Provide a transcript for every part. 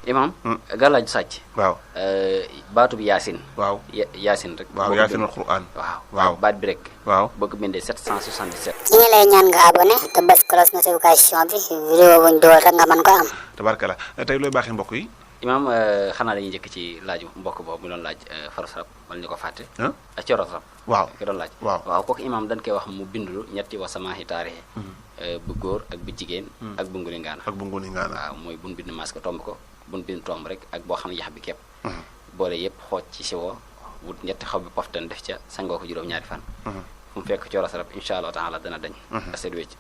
imam gàllaaju sàcc. waaw. baatu bi yaasin. waaw yaasin rek. waaw yaasinul Qur'an. waaw baat bi rek. waaw boo ko bindee 777. ci ñu lay ñaan nga abonné te bës cloche notification bi vidéo buñ dool rek nga mën ko am. tabarkala tey looy baaxee mbokk yi. imam xanaa dañuy njëkk ci laaju mbokk boobu mu doon laaj faros rab wala ñu ko fàtte. ak coros rab. waaw ki doon laaj. waaw kooku imam dañ koy wax mu bindulu ñetti wasamaahi taarix. bu góor ak bu jigéen. ak bu nguni ngaana. waaw mooy buñ bind masque tomb ko buñ bind tomb rek ak boo xam ne yax bi képp. boole yëpp xooj ci siwo wut ñetti xaw bi poftan def ca sangoo ko juróom-ñaari fan. fu mu fekk coros rab incha allah taala dana dañ. aset wecc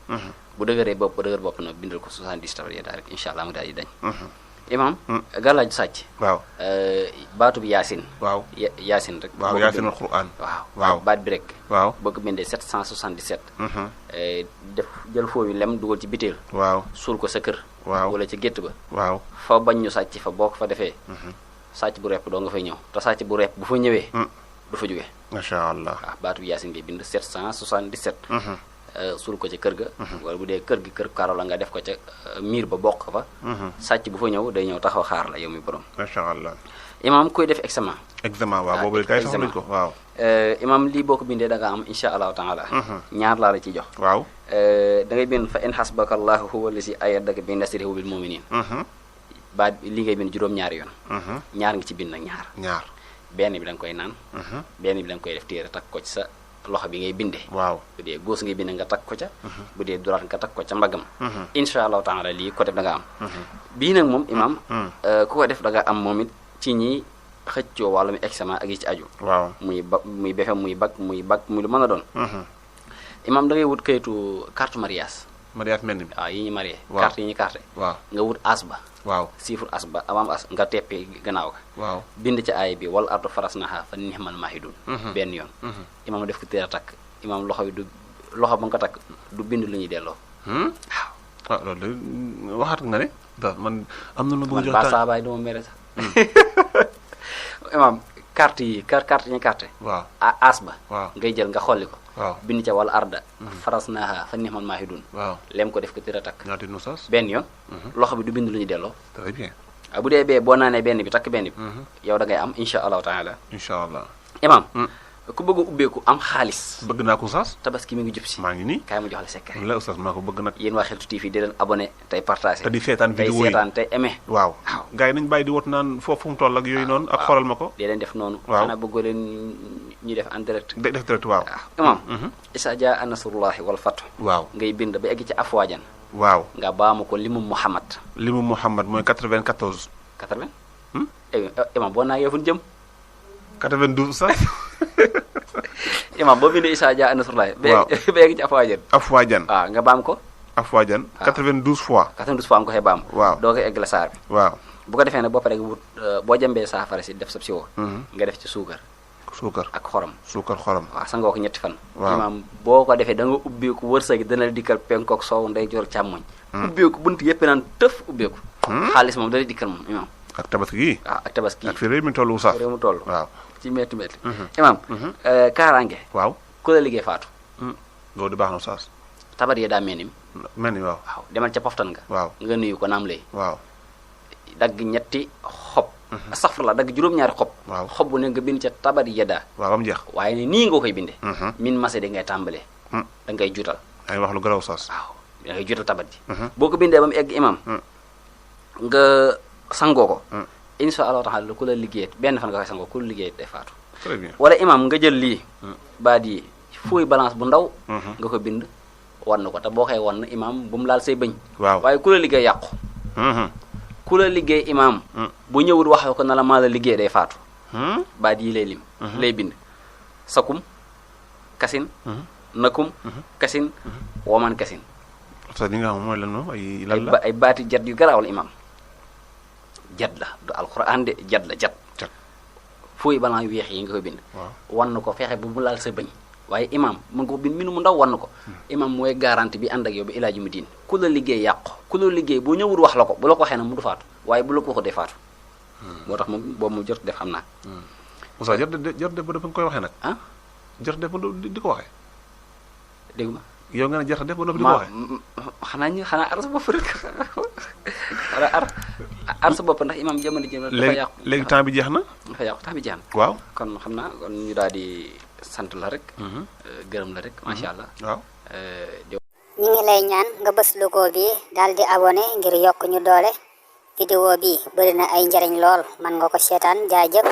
bu dëgëree bopp ba dëgër bopp nag bindal ko 70 tabar ya daal rek incha allah mu daal di dañ. imam gàllaaju sàcc. waaw baatu bi yaasin. waaw yaasin rek. waaw yaasinul Qur'an. waaw baat bi rek. waaw boo ko bindee 777. def jël foofu lem dugal ci biteel. waaw suul ko sa kër. waaw wala ca gétt ba. waaw fa bañ ñu sàcc fa boo ko fa defee. sàcc bu repp doo nga fay ñëw te sàcc bu repp bu fa ñëwee. du fa jóge. macha allah. waaw baatu bi yaasin ngay bind 777. suul ko ca kër ga. wala bu dee kër gi kër karo la nga def ko ca miir ba bokk fa. sàcc bu fa ñëw day ñëw taxaw xaar la yow mi borom. macha allah. imam kuy def examen. waaw boobu kay sax nañ ko waaw. imam lii boo ko bindee da nga am incha allahu taala. ñaar laa la ciy jox. waaw da ngay bind fa in xasbaka allahu huwa allazi ayyadaka bi nasrihi bil muminin. baat li ngay bind juróom-ñaari yoon. ñaar ngi ci bind nag ñaar. benn bi da nga koy naan. benn bi da nga koy def téere takk ko ci sa loxo bi ngay bindee. waaw bu dee góos ngay bind nga takk ko ca. bu dee droite nga takk ko ca mbagam. incha allahu taala lii ko def da nga am. bii nag moom imam ku ko def da nga am moom it ci ñi xëccoo wàllum examen ak yi ci aju. waaw muy BFEM muy bac muy lu mën a doon. imam da ngay wut kayitu carte mariage. mariage mel ni. waaw yi ñu marié. waaw carte yi ñu carte. waaw nga wut as ba. waaw chiffre as ba avant as nga teppee gannaaw ga. waaw bind ca aay bi wal ardu farasnaha fa nihmal mahidun. benn yoon. imam def ko téere takk imam loxo bi du loxo ba nga ko takk du bind lu ñuy delloo. waaw loolu de waxaat nga ne. man am na lu bëgg jox man saabaay duma mere sax. imam carte yi carte ñu carte. waaw as ba. waaw ngay jël nga xolli ko. waaw bind ca wal arda farasnaha fa nihmal mahidun. waaw lem ko def ko téere takk. ñaati nu sas. benn yoon. loxo bi du bind lu ñu delloo. très bien. bu dee bee boo naanee benn bi takk benn bi. yow da ngay am incha allahu taala. incha allah. imam ku bëgg a ubbeeku am xaalis. bëgg naa ko Oustaz. tabaski mi ngi jub si. maa ngi nii. kaay ma jox la secret. la Oustaz maa ko bëgg nag. yéen waa Xeltu TV di leen abonné tey partagé. te di seetaan vidéo yi tey seetaan tey aimé. waaw gars yi nañu bàyyi di wot naan foofu mu toll ak yooyu noonu. ak xoolal ma ko. di leen def noonu. waaw xanaa bëggoo leen ñu def en direct. def direct waaw. imam isa jaa nasrullahi wal fath. waaw ngay bind ba egg ci afwaajan. waaw nga baamu ko limu Muhammad. limu Muhammad mooy 94. 80. imam boo naa yow fu ñu jëm. 92 sax. imam boo bindee isa jaa nasrullahi. waaw ba egg ci afwaajan. afwaajan. waaw nga baam ko. afwaajan. 92 fois. 92 fois nga koy baam. waaw doo ko egg la saar bi. waaw bu ko defee nag boo paree nga wut boo jëmbee saafara si def sa siwo. nga def ci suukar. ak xorom. suukar xorom. waaw sangoo ko ñetti fan. waaw imaam boo ko defee da nga ubbeeku wërsëg dana la dikkal penkook soow ndeyjoor càmmoñ. ubbeeku bunt yëpp naan tëf ubbeeku. xaalis moom dana dikkal moom imaam. ak tabaski yi. waaw ak tabaski yi ak fi réew mi toll Oustaz. réew mu toll. waaw ci métti métti. imaam. kaaraange. waaw ku la liggéey faatu. loolu di baax na Oustaz. tabat yee daa mel ni. waaw. waaw demal ca poftan nga. waaw nga nuyu ko naam lay. waaw dagg ñetti xob. astaghfirullah dagg juróom-ñaari xob. waaw xob bu ne nga bind ca tabat yedda. waaw am jeex. waaye ne nii nga koy bindee. min masé de ngay tàmbalee. da ngay juutal. ay wax lu garaw Oustaz. waaw da ngay juutal tabat ji. boo ko bindee ba mu egg imam. nga sangoo ko. incha allah taala ku la liggéey benn fan nga koy sangoo ku la liggéey day faatu. très bien wala imam nga jël lii. baat yi fooy balance bu ndaw. nga ko bind wan na ko te boo koy wan na imam bu mu laal say bëñ. waaw waaye ku la liggéey yàqu. ku la liggéey imam. bu ñëwul waxee ko na la maa la liggéey day faatu. baat yi lay lim. lay bind sakum kasin. nakum kasin woman kasin. Oustaz li nga xam mooy lan moom ay lan la ay baati jat yu garaaw la imam. jat la du alxuraan de jat la jat. fooy balaa weex yi nga koy bind. wan na ko fexe bu mu laal sa bëñ. waaye imam mën nga ko bind minu mu ndaw wan na ko. imam mooy garanti bi ànd ak yow bi ilaa mu diin ku la liggéey yàqu ku la liggéey boo ñëwul wax la ko bu la ko waxee nag mu du faatu waaye bu la ko waxee day faatu. moo tax moom boobu mu jot def xam naa. Oustaz jot def ba dafa nga koy waxee nag. ah jot def ba di ko waxee. dégg ma yow nga ne jot def ba di ko waxee. xanaa ar sa bopp rek xanaa ar. aar sa bopp ndax imam jamono ji dafa yàqu léegi temps bi jeex na dafa yàqu temps bi jeex na waaw kon xam naa kon ñu daal di sant la rek gërëm la rek macha allah waaw ñu ngi lay ñaan nga bës logo bi daal di abonné ngir yokk ñu doole vidéo bi bëri na ay njariñ lool man nga ko seetaan jaajëf